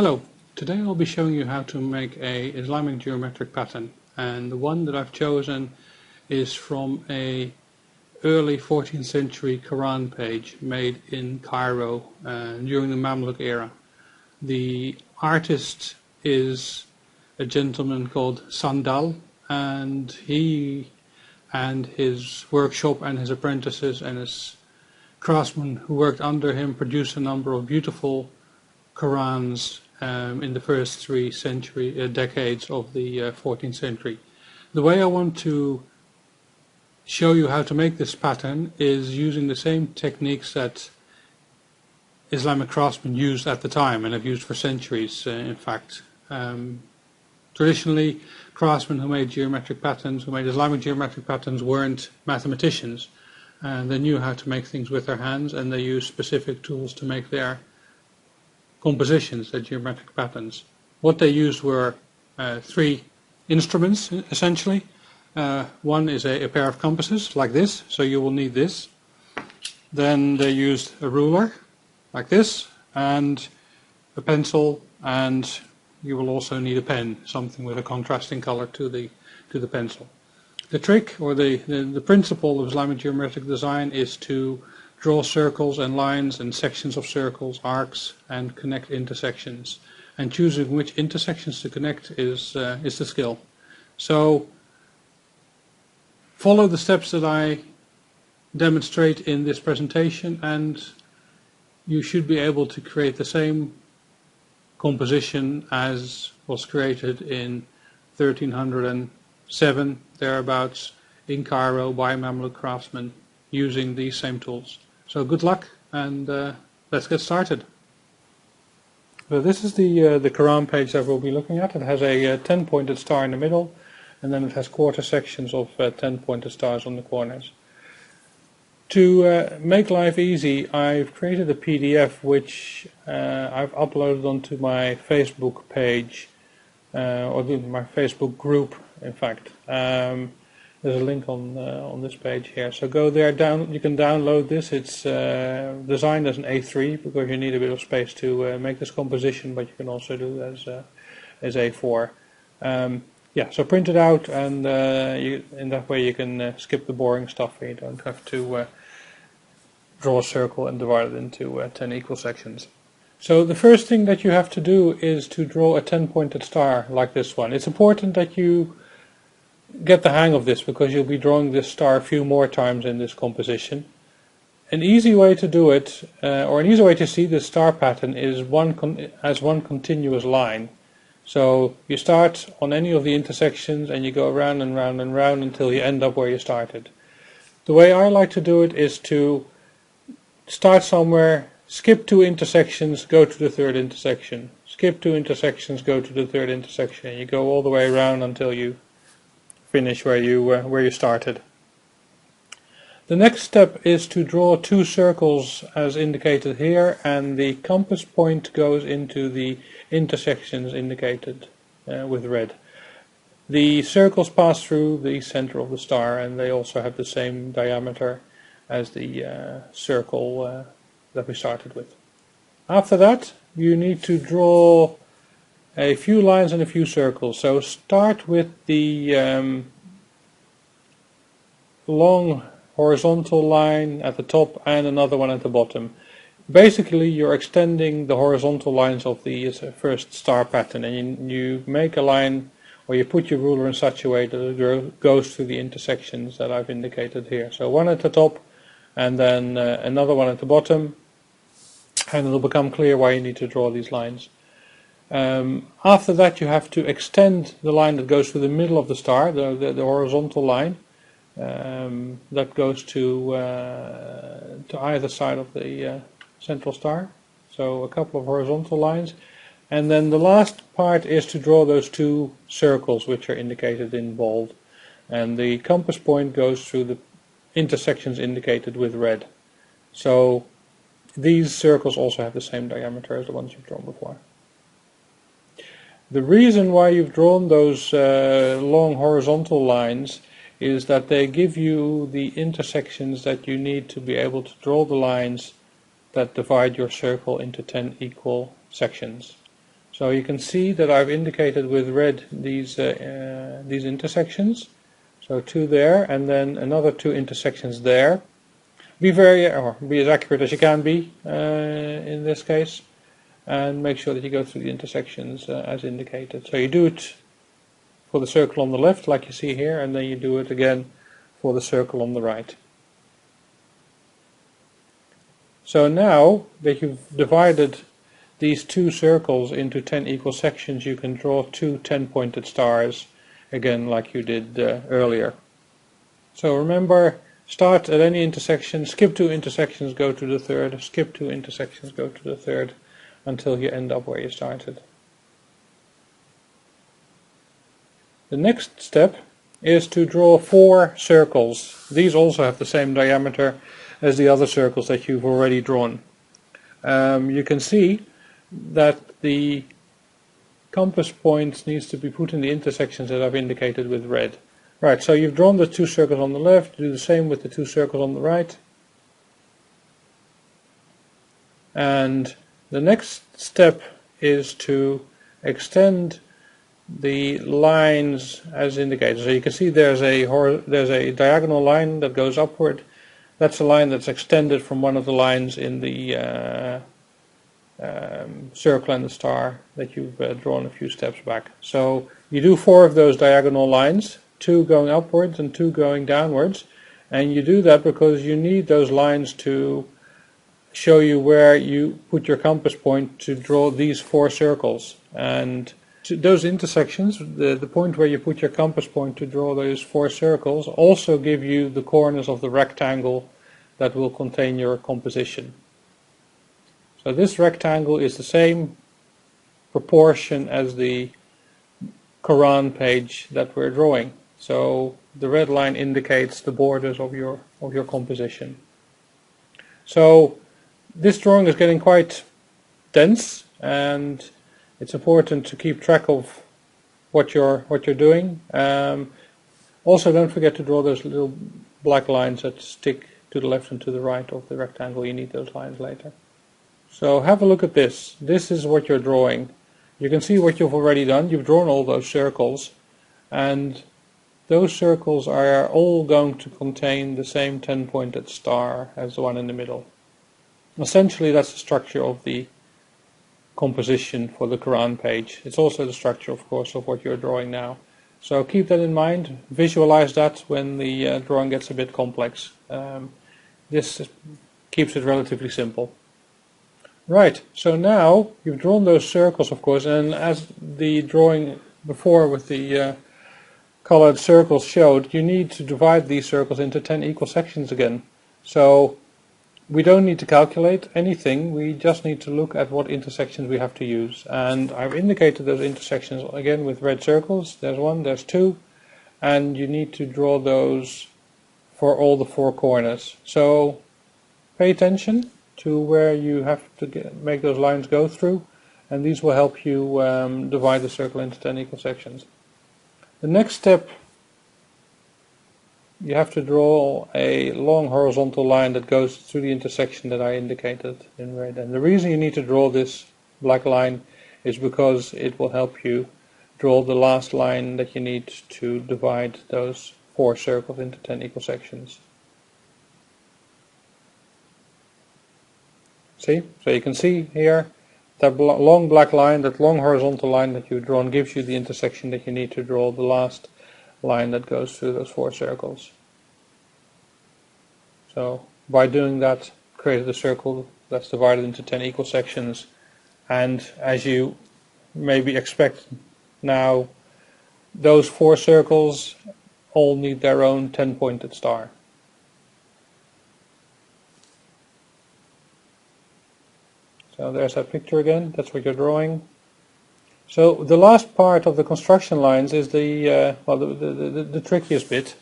Hello, today I'll be showing you how to make a Islamic geometric pattern, and the one that I've chosen is from a early 14th century Quran page made in Cairo during the Mamluk era. The artist is a gentleman called Sandal, and he and his workshop and his apprentices and his craftsmen who worked under him produced a number of beautiful Qur'ans in the first three decades of the 14th century. The way I want to show you how to make this pattern is using the same techniques that Islamic craftsmen used at the time and have used for centuries, in fact. Traditionally, craftsmen who made geometric patterns, who made Islamic geometric patterns, weren't mathematicians, and they knew how to make things with their hands, and they used specific tools to make their compositions, their geometric patterns. What they used were three instruments, essentially. One is a pair of compasses, like this, so you will need this. Then they used a ruler, like this, and a pencil, and you will also need a pen, something with a contrasting color to the pencil. The trick, or the principle of Islamic geometric design, is to draw circles and lines and sections of circles, arcs, and connect intersections. And choosing which intersections to connect is the skill. So follow the steps that I demonstrate in this presentation, and you should be able to create the same composition as was created in 1307, thereabouts, in Cairo by Mamluk craftsmen using these same tools. So good luck, and let's get started. So this is the Quran page that we'll be looking at. It has a 10-pointed star in the middle, and then it has quarter sections of 10-pointed stars on the corners. To make life easy, I've created a PDF which I've uploaded onto my Facebook page, or my Facebook group, in fact. There's a link on this page here. So go there, you can download this. It's designed as an A3 because you need a bit of space to make this composition, but you can also do it as A4. So print it out, and in that way you can skip the boring stuff. You don't have to draw a circle and divide it into 10 equal sections. So the first thing that you have to do is to draw a 10-pointed star like this one. It's important that you get the hang of this because you'll be drawing this star a few more times in this composition. An easy way to do it, or an easy way to see this star pattern, is as one continuous line. So you start on any of the intersections and you go round and round and round until you end up where you started. The way I like to do it is to start somewhere, skip 2 intersections, go to the third intersection. Skip 2 intersections, go to the third intersection. You go all the way around until you finish where you started. The next step is to draw 2 circles as indicated here, and the compass point goes into the intersections indicated with red. The circles pass through the center of the star, and they also have the same diameter as the circle that we started with. After that, you need to draw a few lines and a few circles. So start with the long horizontal line at the top and another one at the bottom. Basically, you're extending the horizontal lines of the first star pattern, and you make a line, or you put your ruler in such a way that it goes through the intersections that I've indicated here. So one at the top, and then another one at the bottom, and it'll become clear why you need to draw these lines. After that, you have to extend the line that goes through the middle of the star, the horizontal line that goes to either side of the central star. So a couple of horizontal lines, and then the last part is to draw those 2 circles which are indicated in bold, and the compass point goes through the intersections indicated with red. So these circles also have the same diameter as the ones you've drawn before. The reason why you've drawn those long horizontal lines is that they give you the intersections that you need to be able to draw the lines that divide your circle into 10 equal sections. So you can see that I've indicated with red these intersections. So 2 there, and then another 2 intersections there. Be as accurate as you can be in this case, and make sure that you go through the intersections as indicated. So you do it for the circle on the left, like you see here, and then you do it again for the circle on the right. So now that you've divided these 2 circles into 10 equal sections, you can draw 2 10-pointed stars, again like you did earlier. So remember, start at any intersection, skip 2 intersections, go to the third, skip 2 intersections, go to the third, until you end up where you started. The next step is to draw 4 circles. These also have the same diameter as the other circles that you've already drawn. You can see that the compass point needs to be put in the intersections that I've indicated with red. Right, so you've drawn the 2 circles on the left, do the same with the 2 circles on the right. And the next step is to extend the lines as indicated. So you can see there's a diagonal line that goes upward. That's a line that's extended from one of the lines in the circle and the star that you've drawn a few steps back. So you do 4 of those diagonal lines, 2 going upwards and 2 going downwards, and you do that because you need those lines to show you where you put your compass point to draw these 4 circles. And to those intersections, the point where you put your compass point to draw those 4 circles, also give you the corners of the rectangle that will contain your composition. So this rectangle is the same proportion as the Quran page that we're drawing. So the red line indicates the borders of your composition. So this drawing is getting quite dense, and it's important to keep track of what you're doing. Also, don't forget to draw those little black lines that stick to the left and to the right of the rectangle. You need those lines later. So have a look at this. This is what you're drawing. You can see what you've already done. You've drawn all those circles, and those circles are all going to contain the same 10-pointed star as the one in the middle. Essentially, that's the structure of the composition for the Quran page. It's also the structure, of course, of what you're drawing now. So keep that in mind. Visualize that when the drawing gets a bit complex. This keeps it relatively simple. Right, so now you've drawn those circles, of course, and as the drawing before with the colored circles showed, you need to divide these circles into 10 equal sections again. So we don't need to calculate anything, we just need to look at what intersections we have to use. And I've indicated those intersections again with red circles. There's 1, there's 2, and you need to draw those for all the 4 corners. So pay attention to where you have to make those lines go through, and these will help you divide the circle into 10 equal sections. The next step, you have to draw a long horizontal line that goes through the intersection that I indicated in red. And the reason you need to draw this black line is because it will help you draw the last line that you need to divide those 4 circles into 10 equal sections. See? So you can see here, that long black line, that long horizontal line that you've drawn gives you the intersection that you need to draw the last line that goes through those 4 circles. So by doing that, created a circle that's divided into 10 equal sections, and as you maybe expect now, those 4 circles all need their own 10-pointed star. So there's that picture again, that's what you're drawing. So the last part of the construction lines is the trickiest bit,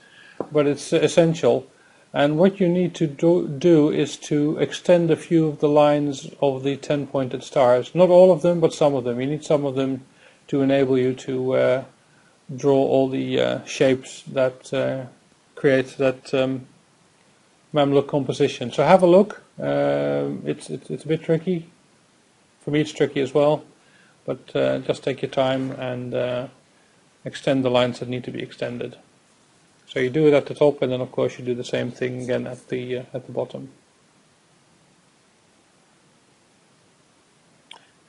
but it's essential. And what you need to do is to extend a few of the lines of the 10-pointed stars. Not all of them, but some of them. You need some of them to enable you to draw all the shapes that create that Mamluk composition. So have a look. It's a bit tricky. For me it's tricky as well. but just take your time and extend the lines that need to be extended. So you do it at the top, and then of course you do the same thing again at the bottom.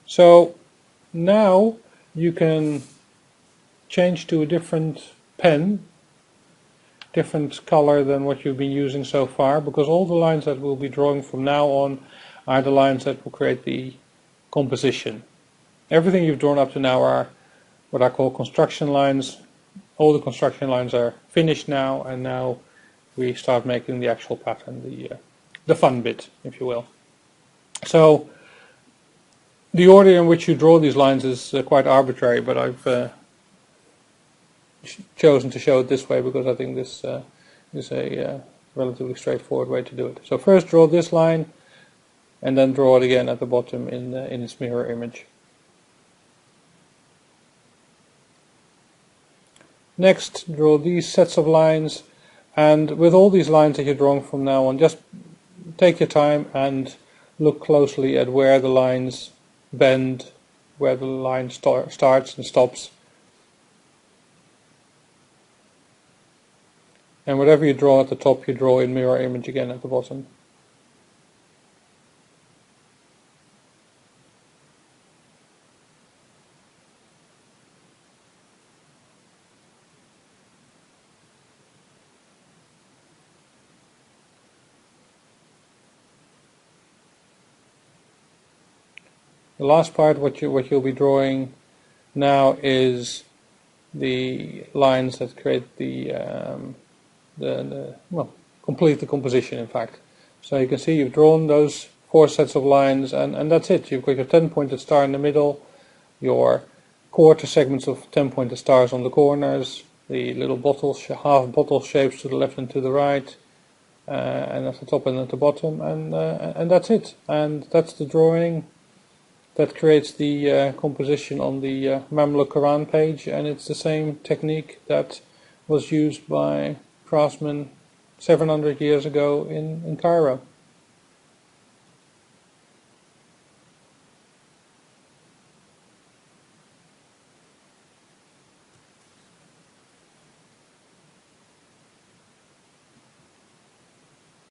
So now you can change to a different pen, different color than what you've been using so far, because all the lines that we'll be drawing from now on are the lines that will create the composition. Everything you've drawn up to now are what I call construction lines. All the construction lines are finished now, and now we start making the actual pattern, the fun bit, if you will. So the order in which you draw these lines is quite arbitrary, but I've chosen to show it this way because I think this is a relatively straightforward way to do it. So first draw this line, and then draw it again at the bottom in its mirror image. Next, draw these sets of lines, and with all these lines that you're drawing from now on, just take your time and look closely at where the lines bend, where the line starts and stops. And whatever you draw at the top, you draw in mirror image again at the bottom. The last part, what you'll be drawing now, is the lines that create complete the composition, in fact. So you can see you've drawn those 4 sets of lines, and that's it. You've got your 10-pointed star in the middle, your quarter segments of 10-pointed stars on the corners, the little half bottle shapes to the left and to the right, and at the top and at the bottom, and that's it. And that's the drawing that creates the composition on the Mamluk Quran page, and it's the same technique that was used by craftsmen 700 years ago in Cairo.